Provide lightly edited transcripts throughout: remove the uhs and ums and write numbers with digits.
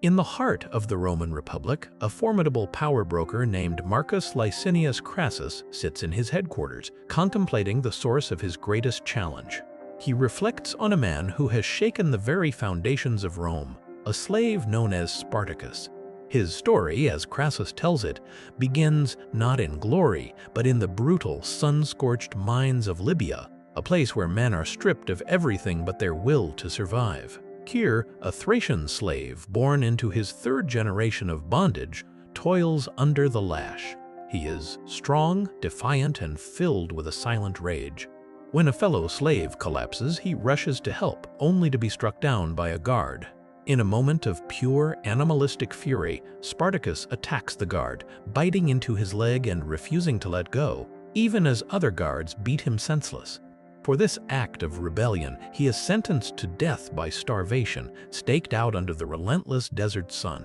In the heart of the Roman Republic, a formidable power broker named Marcus Licinius Crassus sits in his headquarters, contemplating the source of his greatest challenge. He reflects on a man who has shaken the very foundations of Rome, a slave known as Spartacus. His story, as Crassus tells it, begins not in glory, but in the brutal, sun-scorched mines of Libya, a place where men are stripped of everything but their will to survive. Here, a Thracian slave, born into his third generation of bondage, toils under the lash. He is strong, defiant, and filled with a silent rage. When a fellow slave collapses, he rushes to help, only to be struck down by a guard. In a moment of pure animalistic fury, Spartacus attacks the guard, biting into his leg and refusing to let go, even as other guards beat him senseless. For this act of rebellion, he is sentenced to death by starvation, staked out under the relentless desert sun.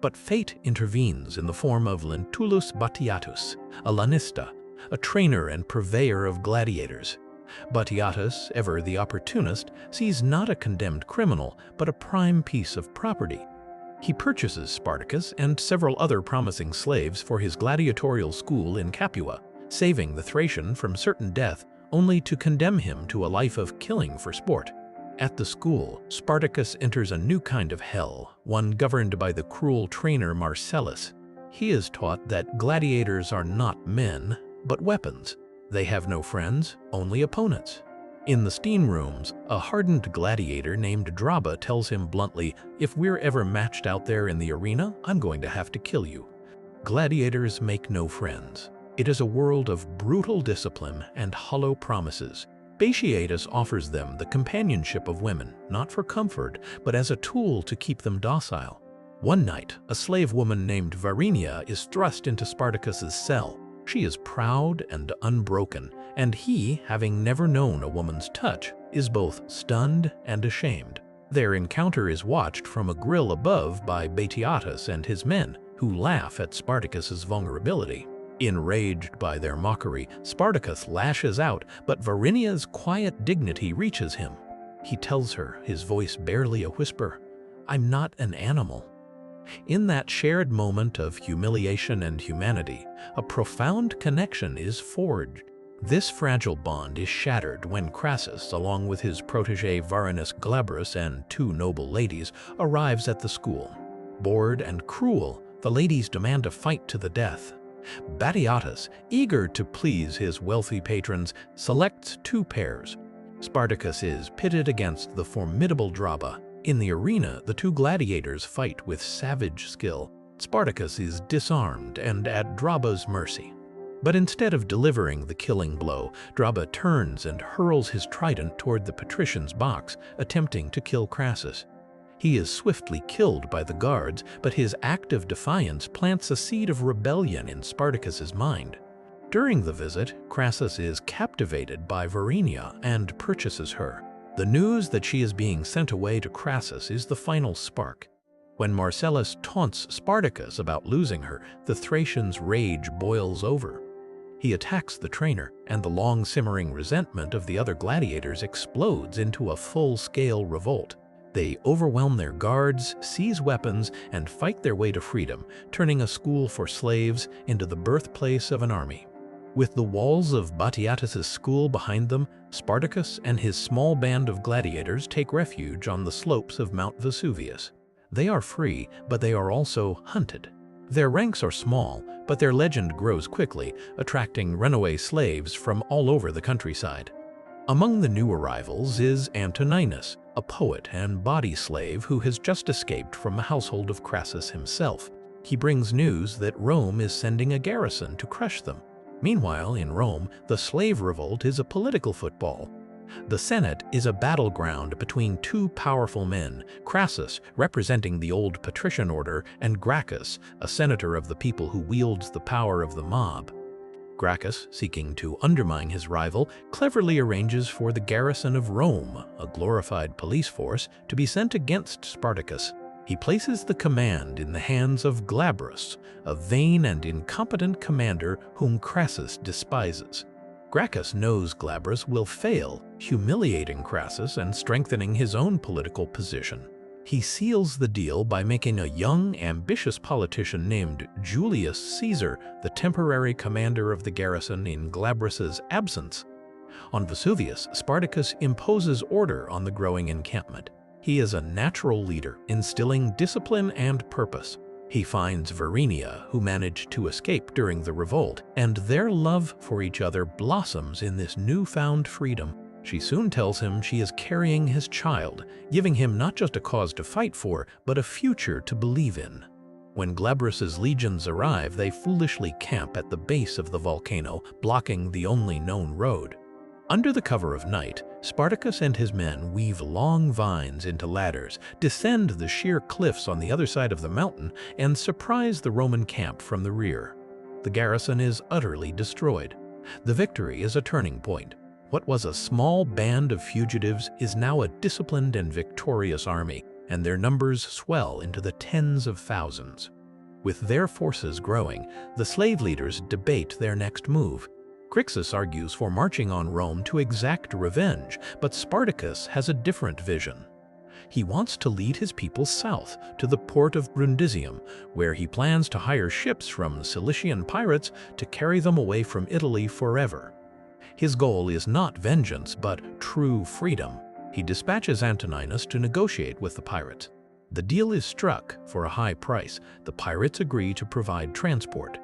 But fate intervenes in the form of Lentulus Batiatus, a lanista, a trainer and purveyor of gladiators. Batiatus, ever the opportunist, sees not a condemned criminal, but a prime piece of property. He purchases Spartacus and several other promising slaves for his gladiatorial school in Capua, saving the Thracian from certain death, only to condemn him to a life of killing for sport. At the school, Spartacus enters a new kind of hell, one governed by the cruel trainer Marcellus. He is taught that gladiators are not men, but weapons. They have no friends, only opponents. In the steam rooms, a hardened gladiator named Draba tells him bluntly, "If we're ever matched out there in the arena, I'm going to have to kill you." Gladiators make no friends. It is a world of brutal discipline and hollow promises. Batiatus offers them the companionship of women, not for comfort, but as a tool to keep them docile. One night, a slave woman named Varinia is thrust into Spartacus's cell. She is proud and unbroken, and he, having never known a woman's touch, is both stunned and ashamed. Their encounter is watched from a grill above by Batiatus and his men, who laugh at Spartacus's vulnerability. Enraged by their mockery, Spartacus lashes out, but Varinia's quiet dignity reaches him. He tells her, his voice barely a whisper, "I'm not an animal." In that shared moment of humiliation and humanity, a profound connection is forged. This fragile bond is shattered when Crassus, along with his protege Varinus Glabrus and two noble ladies, arrives at the school. Bored and cruel, the ladies demand a fight to the death. Batiatus, eager to please his wealthy patrons, selects two pairs. Spartacus is pitted against the formidable Draba. In the arena, the two gladiators fight with savage skill. Spartacus is disarmed and at Draba's mercy. But instead of delivering the killing blow, Draba turns and hurls his trident toward the patrician's box, attempting to kill Crassus. He is swiftly killed by the guards, but his act of defiance plants a seed of rebellion in Spartacus's mind. During the visit, Crassus is captivated by Varinia and purchases her. The news that she is being sent away to Crassus is the final spark. When Marcellus taunts Spartacus about losing her, the Thracian's rage boils over. He attacks the trainer, and the long-simmering resentment of the other gladiators explodes into a full-scale revolt. They overwhelm their guards, seize weapons, and fight their way to freedom, turning a school for slaves into the birthplace of an army. With the walls of Batiatus's school behind them, Spartacus and his small band of gladiators take refuge on the slopes of Mount Vesuvius. They are free, but they are also hunted. Their ranks are small, but their legend grows quickly, attracting runaway slaves from all over the countryside. Among the new arrivals is Antoninus, a poet and body slave who has just escaped from the household of Crassus himself. He brings news that Rome is sending a garrison to crush them. Meanwhile, in Rome, the slave revolt is a political football. The Senate is a battleground between two powerful men, Crassus, representing the old patrician order, and Gracchus, a senator of the people who wields the power of the mob. Gracchus, seeking to undermine his rival, cleverly arranges for the garrison of Rome, a glorified police force, to be sent against Spartacus. He places the command in the hands of Glabrus, a vain and incompetent commander whom Crassus despises. Gracchus knows Glabrus will fail, humiliating Crassus and strengthening his own political position. He seals the deal by making a young, ambitious politician named Julius Caesar the temporary commander of the garrison in Glabrus's absence. On Vesuvius, Spartacus imposes order on the growing encampment. He is a natural leader, instilling discipline and purpose. He finds Varinia, who managed to escape during the revolt, and their love for each other blossoms in this newfound freedom. She soon tells him she is carrying his child, giving him not just a cause to fight for, but a future to believe in. When Glabrus's legions arrive, they foolishly camp at the base of the volcano, blocking the only known road. Under the cover of night, Spartacus and his men weave long vines into ladders, descend the sheer cliffs on the other side of the mountain, and surprise the Roman camp from the rear. The garrison is utterly destroyed. The victory is a turning point. What was a small band of fugitives is now a disciplined and victorious army, and their numbers swell into the tens of thousands. With their forces growing, the slave leaders debate their next move. Crixus argues for marching on Rome to exact revenge, but Spartacus has a different vision. He wants to lead his people south to the port of Brundisium, where he plans to hire ships from Cilician pirates to carry them away from Italy forever. His goal is not vengeance, but true freedom. He dispatches Antoninus to negotiate with the pirates. The deal is struck for a high price. The pirates agree to provide transport.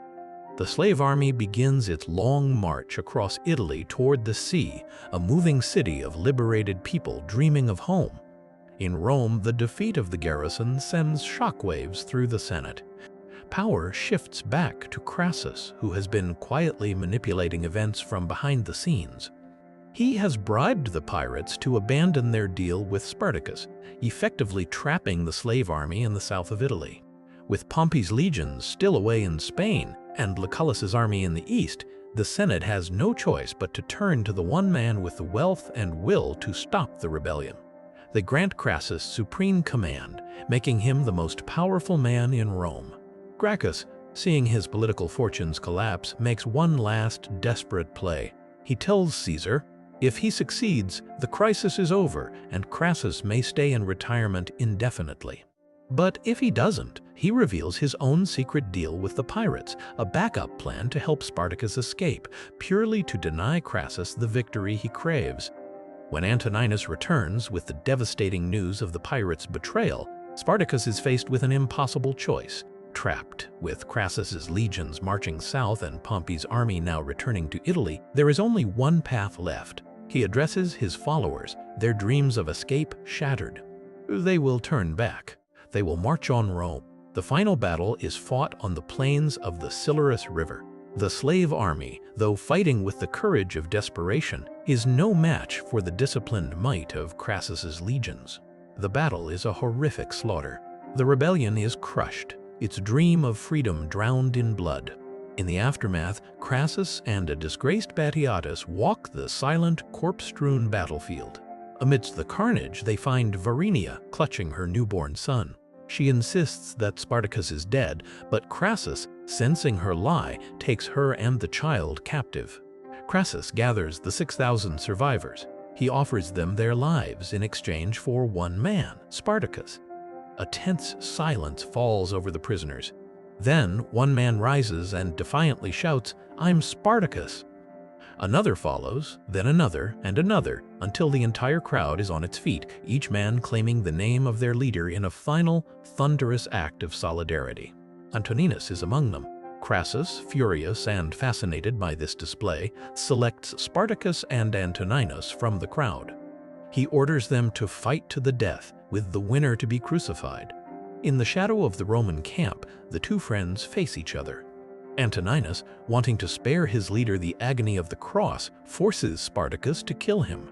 The slave army begins its long march across Italy toward the sea, a moving city of liberated people dreaming of home. In Rome, the defeat of the garrison sends shockwaves through the Senate. Power shifts back to Crassus, who has been quietly manipulating events from behind the scenes. He has bribed the pirates to abandon their deal with Spartacus, effectively trapping the slave army in the south of Italy. With Pompey's legions still away in Spain and Lucullus's army in the east, the Senate has no choice but to turn to the one man with the wealth and will to stop the rebellion. They grant Crassus supreme command, making him the most powerful man in Rome. Gracchus, seeing his political fortunes collapse, makes one last desperate play. He tells Caesar, if he succeeds, the crisis is over and Crassus may stay in retirement indefinitely. But if he doesn't, he reveals his own secret deal with the pirates, a backup plan to help Spartacus escape, purely to deny Crassus the victory he craves. When Antoninus returns with the devastating news of the pirates' betrayal, Spartacus is faced with an impossible choice. Trapped, with Crassus's legions marching south and Pompey's army now returning to Italy, there is only one path left. He addresses his followers, their dreams of escape shattered. They will turn back. They will march on Rome. The final battle is fought on the plains of the Silurus River. The slave army, though fighting with the courage of desperation, is no match for the disciplined might of Crassus's legions. The battle is a horrific slaughter. The rebellion is crushed, its dream of freedom drowned in blood. In the aftermath, Crassus and a disgraced Batiatus walk the silent, corpse-strewn battlefield. Amidst the carnage, they find Varinia clutching her newborn son. She insists that Spartacus is dead, but Crassus, sensing her lie, takes her and the child captive. Crassus gathers the 6,000 survivors. He offers them their lives in exchange for one man, Spartacus. A tense silence falls over the prisoners. Then one man rises and defiantly shouts, "I'm Spartacus!" Another follows, then another and another, until the entire crowd is on its feet, each man claiming the name of their leader in a final, thunderous act of solidarity. Antoninus is among them. Crassus, furious and fascinated by this display, selects Spartacus and Antoninus from the crowd. He orders them to fight to the death, with the winner to be crucified. In the shadow of the Roman camp, the two friends face each other. Antoninus, wanting to spare his leader the agony of the cross, forces Spartacus to kill him.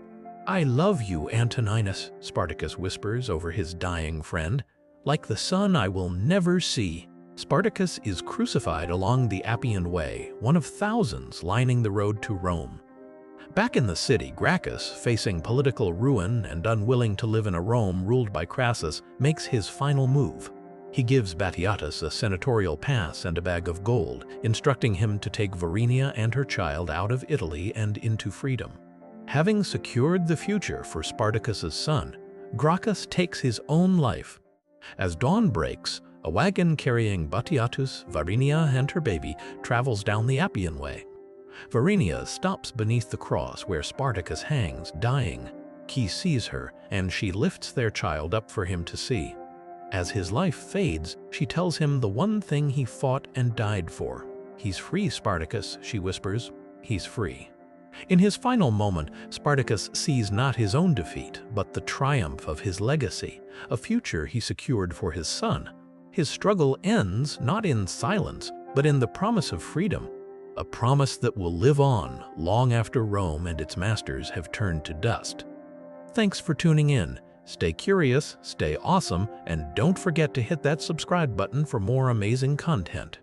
"I love you, Antoninus," Spartacus whispers over his dying friend. "Like the sun I will never see." Spartacus is crucified along the Appian Way, one of thousands lining the road to Rome. Back in the city, Gracchus, facing political ruin and unwilling to live in a Rome ruled by Crassus, makes his final move. He gives Batiatus a senatorial pass and a bag of gold, instructing him to take Varinia and her child out of Italy and into freedom. Having secured the future for Spartacus's son, Gracchus takes his own life. As dawn breaks, a wagon carrying Batiatus, Varinia, and her baby travels down the Appian Way. Varinia stops beneath the cross where Spartacus hangs, dying. He sees her, and she lifts their child up for him to see. As his life fades, she tells him the one thing he fought and died for. "He's free, Spartacus," she whispers. "He's free." In his final moment, Spartacus sees not his own defeat, but the triumph of his legacy, a future he secured for his son. His struggle ends not in silence, but in the promise of freedom, a promise that will live on long after Rome and its masters have turned to dust. Thanks for tuning in. Stay curious, stay awesome, and don't forget to hit that subscribe button for more amazing content.